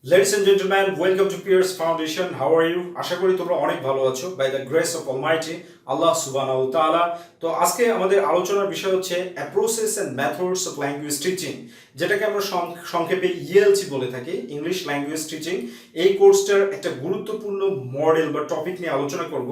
Ladies and gentlemen, welcome to PRC Foundation. How are you? আশা করি তোমরা অনেক ভালো আছো by the grace of Almighty Allah subhanahu wa ta'ala. তো আজকে আমাদের আলোচনার বিষয় হচ্ছে approaches and methods of language teaching, যেটাকে আমরা সংক্ষেপে ELT বলে থাকি, ইংলিশ ল্যাঙ্গুয়েজ টিচিং। এই কোর্সটার একটা গুরুত্বপূর্ণ মডেল বা টপিক নিয়ে আলোচনা করব।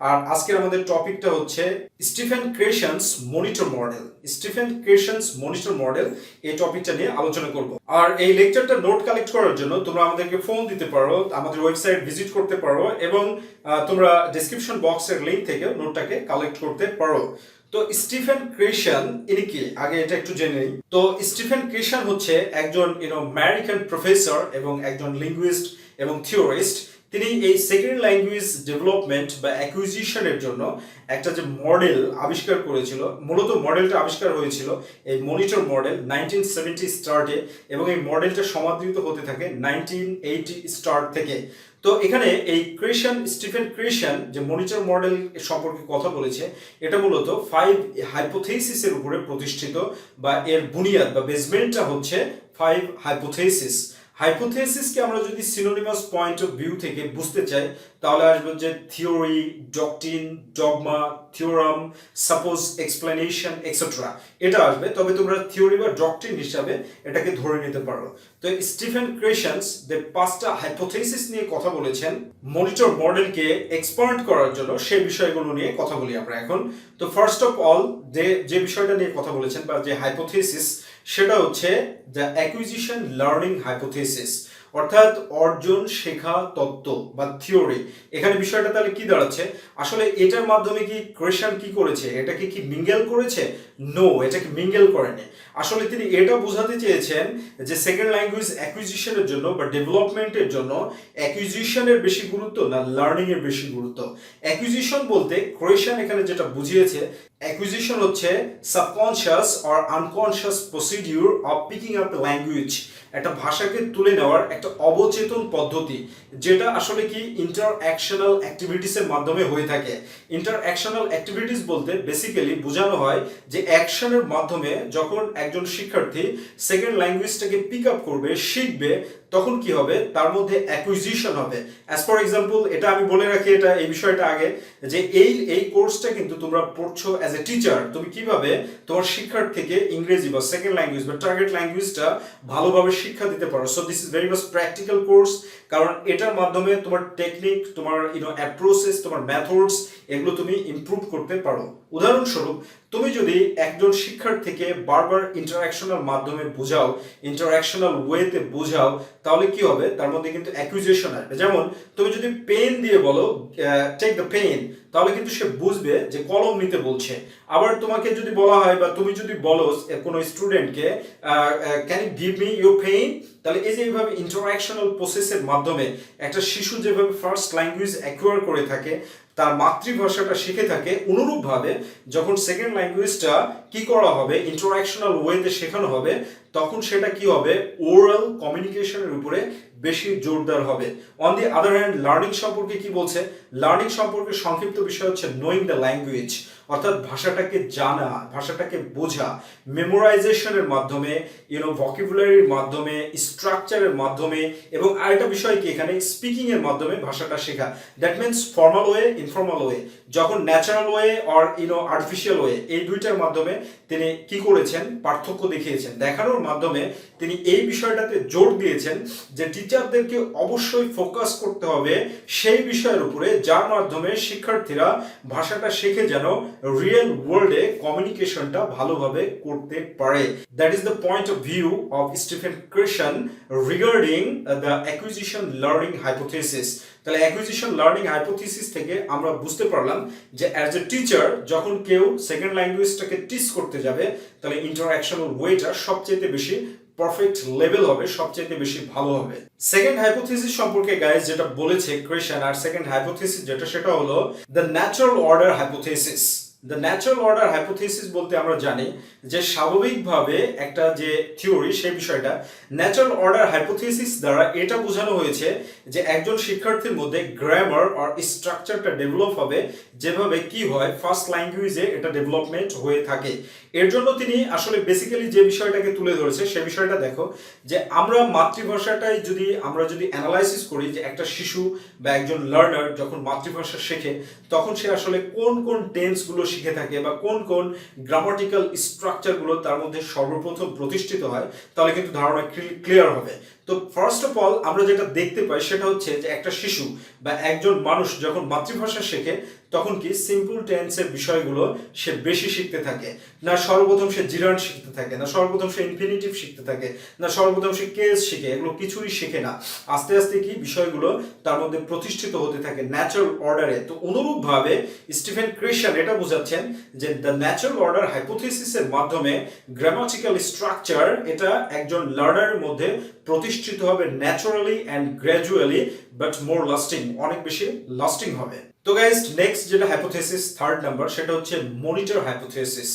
আর আজকের আমাদের টপিকটা হচ্ছে Stephen Krashen's monitor model. Stephen Krashen's monitor model এই টপিকটা নিয়ে আলোচনা করব। আর এই লেকচারটা নোট কালেক্ট করার জন্য তোমরা আমাদেরকে ফোন দিতে পারো, আমাদের ওয়েবসাইট ভিজিট করতে পারো, এবং তোমরা ডেসক্রিপশন বক্সের লিংক থেকে নোটটাকে কালেক্ট করতে পারো। তো স্টিফেন ক্রেশন ইনি কি, আগে এটা একটু জেনে নিই। তো স্টিফেন ক্রেশন হচ্ছে একজন আমেরিকান প্রফেসর এবং একজন লিঙ্গুইস্ট এবং থিওরিস্ট। তিনি এই সেকেন্ড ল্যাঙ্গুয়েজ ডেভেলপমেন্ট বা অ্যাকুইজিশনের জন্য একটা যে মডেল আবিষ্কার করেছিল, মূলত মডেলটা আবিষ্কার হয়েছিল এই মনিটর মডেল 1970 স্টার্টে, এবং এই মডেলটা সমাদৃত হতে থাকে 1980 স্টার্ট থেকে। তো এখানে এই স্টিফেন ক্রেশন যে মনিটর মডেল সম্পর্কে কথা বলেছে, এটা মূলত 5 হাইপোথেসিসের উপরে প্রতিষ্ঠিত, বা এর বুনিয়াদ বা বেসমেন্টটা হচ্ছে 5 হাইপোথেসিস। হাইপোথেসিসকে আমরা যদি সিনোনিমাস পয়েন্ট অফ ভিউ থেকে বুঝতে চাই, তাহলে আসবে যে theory, doctrine, dogma, theorem, suppose, explanation etcetera, এটা আসবে। তবে তোমরা থিওরি বা ডকট্রিন হিসাবে এটাকে ধরে নিতে পারো। তো স্টিফেন ক্রেশনস যে 5টা হাইপোথেসিস নিয়ে কথা বলেছেন মনিটর মডেলকে এক্সপান্ড করার জন্য, সেই বিষয়গুলো নিয়ে কথা বলি আমরা এখন। তো ফার্স্ট অফ অল যে বিষয়টা নিয়ে কথা বলেছেন বা যে হাইপোথেসিস, সেটা হচ্ছে দ্য অ্যাকুইজিশন লার্নিং হাইপোথেসিস, অর্থাৎ অর্জন শেখা তত্ত্ব বা থিওরি। এখানে বিষয়টা তাহলে কি দাঁড়াচ্ছে, আসলে এটার মাধ্যমে কি ক্রেশন কি করেছে, এটাকে কি মিঙ্গেল করেছে? নো, এটাকে মিঙ্গেল করেনি। আসলে তিনি এটা বোঝাতে চেয়েছেন যে সেকেন্ড ল্যাঙ্গুয়েজ অ্যাকুইজিশনের জন্য বা ডেভেলপমেন্টের জন্য অ্যাকুইজিশনের বেশি গুরুত্ব না লার্নিং এর বেশি গুরুত্ব। অ্যাকুইজিশন বলতে ক্রেশন এখানে যেটা বুঝিয়েছে, অ্যাকুইজিশন হচ্ছে subconscious or unconscious procedure of picking up language, একটা ভাষাকে তুলে নেওয়ার একটা অবচেতন পদ্ধতি, যেটা আসলে কি ইন্টারঅ্যাকশনাল অ্যাক্টিভিটিসের মাধ্যমে হয়ে থাকে। ইন্টারঅ্যাকশনাল অ্যাক্টিভিটিস বলতে বেসিক্যালি বোঝানো হয় যে অ্যাকশনের মাধ্যমে যখন একজন শিক্ষার্থী সেকেন্ড ল্যাঙ্গুয়েজটাকে পিক আপ করবে, শিখবে, তখন কি হবে, তার মধ্যে অ্যাকুইজিশন হবে। অ্যাজ ফর এক্সাম্পল, এটা আমি বলে রাখি, এই বিষয়টা আগে, যে এই কোর্সটা কিন্তু তোমরা পড়ছো অ্যাজ এ টিচার। তুমি কিভাবে তোমার শিক্ষার্থীকে ইংরেজি বা সেকেন্ড ল্যাঙ্গুয়েজ বা টার্গেট ল্যাঙ্গুয়েজটা ভালোভাবে শিক্ষা দিতে পারো। So this is very much practical course, কারণ এটার মাধ্যমে তোমার টেকনিক, তোমার অ্যাপ্রোচেস, তোমার মেথডস, এগুলো তুমি ইমপ্রুভ করতে পারো। উদাহরণস্বরূপ, তুমি যদি একজন শিক্ষার্থীকে বারবার ইন্টারঅ্যাকশনাল মাধ্যমে বোঝাও, ইন্টারঅ্যাকশনাল ওয়েতে বোঝাও, তাহলে কি হবে, তার মধ্যে কিন্তু অ্যাকুইজিশন আসবে। যেমন তুমি যদি পেন দিয়ে বলো টেক দ্য পেন, তাহলে কিন্তু সে বুঝবে যে কলম নিতে বলছে। আবার তোমাকে যদি বলা হয়, বা তুমি যদি বলো কোনো স্টুডেন্টকে can you give me your pen, তাহলে এই যে এইভাবে ইন্টারঅ্যাকশনাল প্রসেসের মাধ্যমে একটা শিশু যেভাবে ফার্স্ট ল্যাঙ্গুয়েজ অ্যাকুয়ার করে থাকে, তার মাতৃভাষাটা শিখে থাকে, অনুরূপভাবে যখন সেকেন্ড ল্যাঙ্গুয়েজটা কি করা হবে, ইন্টারঅ্যাকশনাল ওয়েতে শেখানো হবে, তখন সেটা কি হবে, ওরাল কমিউনিকেশনের উপরে বেশি জোরদার হবে। On the other hand, learning সম্পর্কে কি বলছে, লার্নিং সম্পর্কে সংক্ষিপ্ত বিষয় হচ্ছে নোয়িং দ্য ল্যাঙ্গুয়েজ, অর্থাৎ ভাষাটাকে জানা, ভাষাটাকে বোঝা, মেমোরাইজেশনের মাধ্যমে, ভোকাবুলারির মাধ্যমে, স্ট্রাকচারের মাধ্যমে, এবং আরেকটা বিষয় কি এখানে স্পিকিং এর মাধ্যমে ভাষাটা শেখা। That means formal way, informal way, যখন natural way or artificial way, এই দুইটার মাধ্যমে তিনি কি করেছেন, পার্থক্য দেখিয়েছেন। দেখানোর মাধ্যমে তিনি এই বিষয়টাতে জোর দিয়েছেন যে টিচারদেরকে অবশ্যই ফোকাস করতে হবে সেই বিষয়ের উপরে, যার মাধ্যমে শিক্ষার্থীরা ভাষাটা শিখে যেন রিয়েল ওয়ার্ল্ডে কমিউনিকেশনটা ভালোভাবে করতে পারে। That is the point of view of Stephen Krashen regarding the acquisition learning hypothesis. তাহলে অ্যাকুইজিশন লার্নিং হাইপোথিসিস থেকে আমরা বুঝতে পারলাম যে অ্যাজ এ টিচার যখন কেউ সেকেন্ড ল্যাঙ্গুয়েজটাকে টিচ করতে যাবে, তাহলে ইন্টারঅ্যাকশনাল ওয়েটা সবচেয়ে বেশি পারফেক্ট লেভেল হবে, সবচেয়ে বেশি ভালো হবে। সেকেন্ড হাইপোথিসিস সম্পর্কে গাইস যেটা বলেছে ক্রেশন, আর সেকেন্ড হাইপোথিসিস যেটা, সেটা হলো the natural order hypothesis. The natural order hypothesis বলতে আমরা জানি যে স্বাভাবিকভাবে একটা যে থিওরি সেই বিষয়টা ন্যাচারাল অর্ডার হাইপোথিসিস দ্বারা এটা বোঝানো হয়েছে যে একজন শিক্ষার্থীর মধ্যে গ্রামার আর স্ট্রাকচারটা ডেভেলপ হবে যেভাবে কি হয় ফার্স্ট ল্যাঙ্গুয়েজে এটা ডেভেলপমেন্ট হয়ে থাকে। এর জন্য তিনি আসলে বেসিক্যালি যে বিষয়টাকে তুলে ধরেছে সে বিষয়টা দেখো যে আমরা মাতৃভাষাটাই আমরা যদি অ্যানালাইসিস করি যে একটা শিশু বা একজন লার্নার যখন মাতৃভাষা শেখে তখন সে আসলে কোন কোন টেন্সগুলো শিখে থাকে বা কোন কোন গ্রামাটিক্যাল স্ট্রাকচারগুলো তার মধ্যে সর্বপ্রথম প্রতিষ্ঠিত হয়, তাহলে কিন্তু ধারণা ক্লিয়ার হবে। তো ফার্স্ট অফ অল আমরা যেটা দেখতে পাই সেটা হচ্ছে যে একটা শিশু বা একজন মানুষ যখন মাতৃভাষা শেখে তখন কি সিম্পল টেন্সের বিষয়গুলো সে বেশি শিখতে থাকে। না সর্বপ্রথম সে জিরান্ড শিখতে থাকে, না সর্বপ্রথম সে ইনফিনিটিভ শিখতে থাকে, না সর্বপ্রথম সে কেস শিখে, এগুলো কিছুই শিখে না। আস্তে আস্তে কি বিষয়গুলো তার মধ্যে প্রতিষ্ঠিত হতে থাকে ন্যাচারাল অর্ডারে। তো অনুরূপভাবে স্টিফেন ক্রেশন এটা বোঝাচ্ছেন যে দ্য ন্যাচারাল অর্ডার হাইপোথিসিসের মাধ্যমে গ্রামাটিক্যাল স্ট্রাকচার এটা একজন লার্নারের মধ্যে প্রতিষ্ঠিত হবে naturally and gradually, but more lasting, অনেক বেশি লাস্টিং হবে। তো গাইস নেক্সট যেটা হাইপোথিসিস থার্ড নাম্বার সেটা হচ্ছে মনিটর হাইপোথিসিস।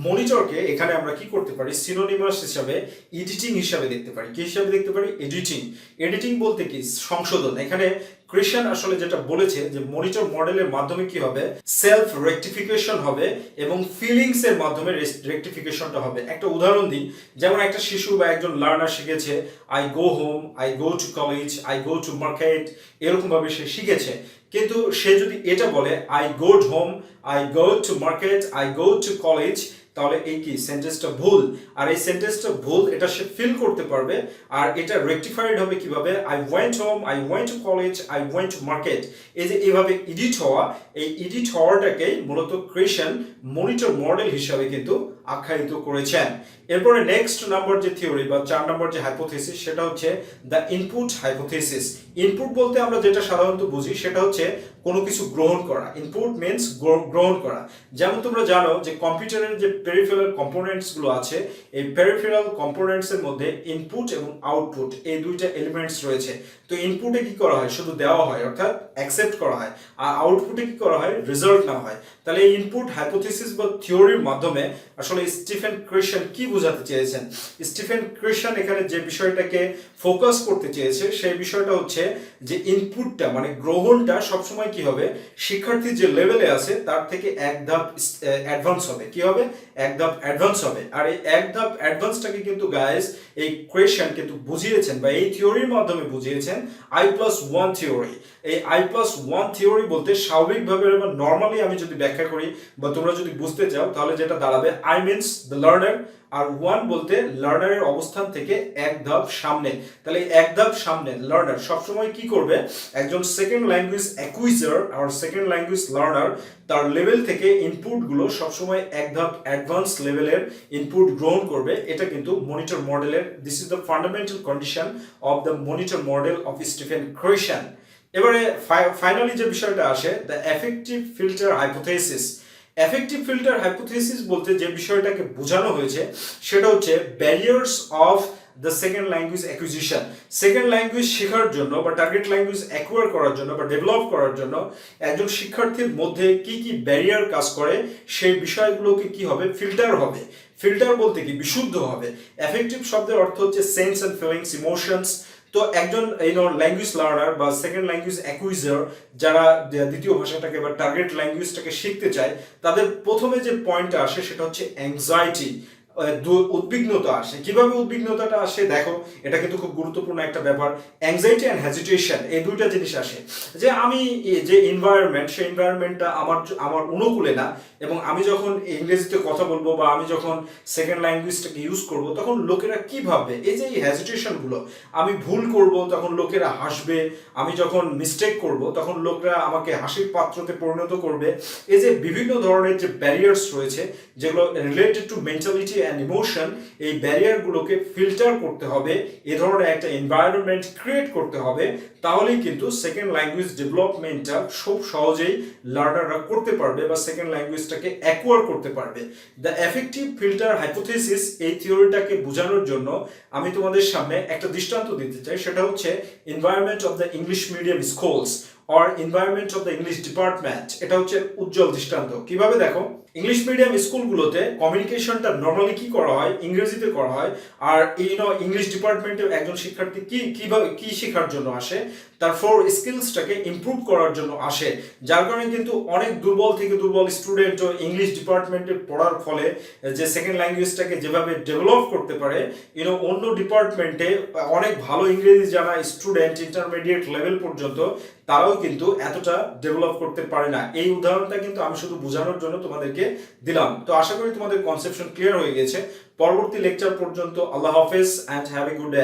মনিটরকে এখানে আমরা কি করতে পারি সিনোনিমাস হিসাবে এডিটিং হিসাবে দেখতে পারি। কি হিসাবে দেখতে পারি? এডিটিং। এডিটিং বলতে কি সংশোধন। এখানে ক্রিশ্চান আসলে যেটা বলেছে যে মনিটর মডেলের মাধ্যমে কি হবে সেলফ রেকটিফিকেশন হবে এবং ফিলিংস এর মাধ্যমে রেকটিফিকেশনটা হবে। একটা উদাহরণ দিই, যেমন একটা শিশু বা একজন লার্নার শিখেছে I go home, I go to college, I go to market, এরকম ভাবে সে শিখেছে। কিন্তু সে যদি এটা বলে I go home, I go to market, I go to college, তাহলে এই কি সেন্টেন্সটা ভুল। আর এই সেন্টেন্সটা ভুল এটা সে ফিল করতে পারবে। আর এটা রেকটিফাইড হবে কিভাবে? I went home, I went to college, I went to market. এই যে এইভাবে এডিট হওয়া, এই এডিট হওয়াটাকে মূলত ক্রিশ্চান মনিটর মডেল হিসাবে কিন্তু আখ্যায়িত করেছেন। এরপরে নেক্সট নাম্বার যে থিওরি বা 4 নম্বর যে হাইপোথিসিস সেটা হচ্ছে দ্য ইনপুট হাইপোথিসিস। ইনপুট বলতে আমরা যেটা সাধারণত বুঝি সেটা হচ্ছে কোনো কিছু গ্রহণ করা। ইনপুট মিন্স গ্রহণ করা। যেমন তোমরা জানো যে কম্পিউটারের যে পেরিফেরাল কম্পোনেন্টস গুলো আছে, এই পেরিফেরাল কম্পোনেন্টস এর মধ্যে ইনপুট এবং আউটপুট এই দুইটা এলিমেন্টস রয়েছে। তো ইনপুটে কি করা হয়? শুধু দেওয়া হয়, অর্থাৎ অ্যাকসেপ্ট করা হয়। আর আউটপুটে কি করা হয়? রেজাল্ট নেওয়া হয়। তাহলে এই ইনপুট হাইপোথিসিস বা থিওরির মাধ্যমে আসলে স্টিফেন ক্রিশ্চান কি বোঝাতে চেয়েছেন? স্টিফেন ক্রিশ্চান এখানে যে বিষয়টাকে ফোকাস করতে চেয়েছে সেই বিষয়টা হচ্ছে যে ইনপুটটা মানে গ্রহণটা সবসময় কি হবে শিক্ষার্থী যে লেভেলে আছে তার থেকে এক ধাপ অ্যাডভান্স হবে। কি হবে? এক ধাপ অ্যাডভান্স হবে। আর এই এক ধাপ অ্যাডভান্সটাকে কিন্তু গাইস এই ক্রিশ্চান কিন্তু বুঝিয়েছেন বা এই থিওরির মাধ্যমে বুঝিয়েছেন I+1 থিওরি। এই I+1 থিওরি বলতে স্বাভাবিকভাবে বা নর্মালি আমি যদি ব্যাখ্যা করি বা তোমরা যদি বুঝতে চাও তাহলে যেটা দাঁড়াবে I মিন্স দ্য লার্নার, আর 1 বলতে লার্নারের অবস্থান থেকে এক ধাপ সামনে। তাহলে এক ধাপ সামনে লার্নার সবসময় কি করবে? একজন সেকেন্ড ল্যাঙ্গুয়েজ অ্যাকুইজার আর সেকেন্ড ল্যাঙ্গুয়েজ লার্নার তার লেভেল থেকে ইনপুটগুলো সবসময় এক ধাপ অ্যাডভান্স লেভেলের ইনপুট গ্রহণ করবে। এটা কিন্তু মনিটর মডেলের this is the fundamental condition of the monitor model of Stephen Christian. এবারে ফাইনালি যে বিষয়টা আসে the effective filter hypothesis. Effective filter hypothesis বলতে যে বিষয়টাকে বোঝানো হয়েছে সেটা হচ্ছে barriers of the second language acquisition. Second language শেখার জন্য বা টার্গেট ল্যাঙ্গুয়েজ অ্যাকোয়ার করার জন্য বা ডেভেলপ করার জন্য একজন শিক্ষার্থীর মধ্যে কি কি ব্যারিয়ার কাজ করে সেই বিষয়গুলোকে কি হবে? ফিল্টার হবে। ফিল্টার বলতে কি? বিশুদ্ধ হবে। এফেক্টিভ শব্দের অর্থ হচ্ছে সেন্স অ্যান্ড ফিলিংস, ইমোশনস। তো একজন ল্যাঙ্গুয়েজ লার্নার বা সেকেন্ড ল্যাঙ্গুয়েজ অ্যাকুইজার যারা দ্বিতীয় ভাষাটাকে বা টার্গেট ল্যাঙ্গুয়েজটাকে শিখতে চায় তাদের প্রথমে যে পয়েন্টটা আসে সেটা হচ্ছে অ্যাংজাইটি, উদ্বিগ্নতা আসে। কিভাবে উদ্বিগ্নতাটা আসে দেখো, এটা কিন্তু খুব গুরুত্বপূর্ণ একটা ব্যাপার। অ্যাংজাইটি অ্যান্ড হেজিটেশন এই দুইটা জিনিস আসে যে আমি যে এনভায়রনমেন্ট সেই এনভায়রনমেন্টটা আমার অনুকূলে না, এবং আমি যখন ইংরেজিতে কথা বলবো বা আমি যখন সেকেন্ড ল্যাঙ্গুয়েজটাকে ইউজ করব তখন লোকেরা কি ভাববে? এই যে এই হেজিটেশনগুলো, আমি ভুল করব তখন লোকেরা হাসবে, আমি যখন মিস্টেক করব তখন লোকরা আমাকে হাসির পাত্রতে পরিণত করবে। এই যে বিভিন্ন ধরনের যে ব্যারিয়ার্স রয়েছে যেগুলো related to mentality and emotion, এই ব্যারিয়ারগুলোকে ফিল্টার করতে হবে, এ ধরনের একটা এনভায়রনমেন্ট ক্রিয়েট করতে হবে। তাহলেই কিন্তু সেকেন্ড ল্যাঙ্গুয়েজ ডেভেলপমেন্টটা খুব সহজেই লার্নাররা করতে পারবে বা সেকেন্ড ল্যাঙ্গুয়েজটাকে অ্যাকোয়ার করতে পারবে। দ্য এফেক্টিভ ফিল্টার হাইপোথিসিস এই থিওরিটাকে বোঝানোর জন্য আমি তোমাদের সামনে একটা দৃষ্টান্ত দিতে চাই। সেটা হচ্ছে environment of the English medium schools. Or environment of the English department, এটা হচ্ছে উজ্জ্বল দৃষ্টান্ত। কিভাবে দেখো, ইংলিশ মিডিয়াম স্কুলগুলোতে কমিউনিকেশনটা নর্মালি কি করা হয়, ইংরেজিতে করা হয়। আর ইংলিশ ডিপার্টমেন্টে একজন শিক্ষার্থী কিভাবে কি শেখার জন্য আসে, তার ফোর স্কিলসটাকে ইমপ্রুভ করার জন্য আসে। যার কারণে কিন্তু অনেক দুর্বল থেকে দুর্বল স্টুডেন্টও ইংলিশ ডিপার্টমেন্টে পড়ার ফলে যে সেকেন্ড ল্যাঙ্গুয়েজটাকে যেভাবে ডেভেলপ করতে পারে, অন্য ডিপার্টমেন্টে অনেক ভালো ইংরেজি জানা স্টুডেন্ট ইন্টারমিডিয়েট লেভেল পর্যন্ত তারাও কিন্তু এতটা ডেভেলপ করতে পারে না। এই উদাহরণটা কিন্তু আমি শুধু বোঝানোর জন্য তোমাদেরকে দিলাম। তো আশা করি তোমাদের কনসেপশন ক্লিয়ার হয়ে গেছে। পরবর্তী লেকচার পর্যন্ত আল্লাহ হাফেজ and have a good day.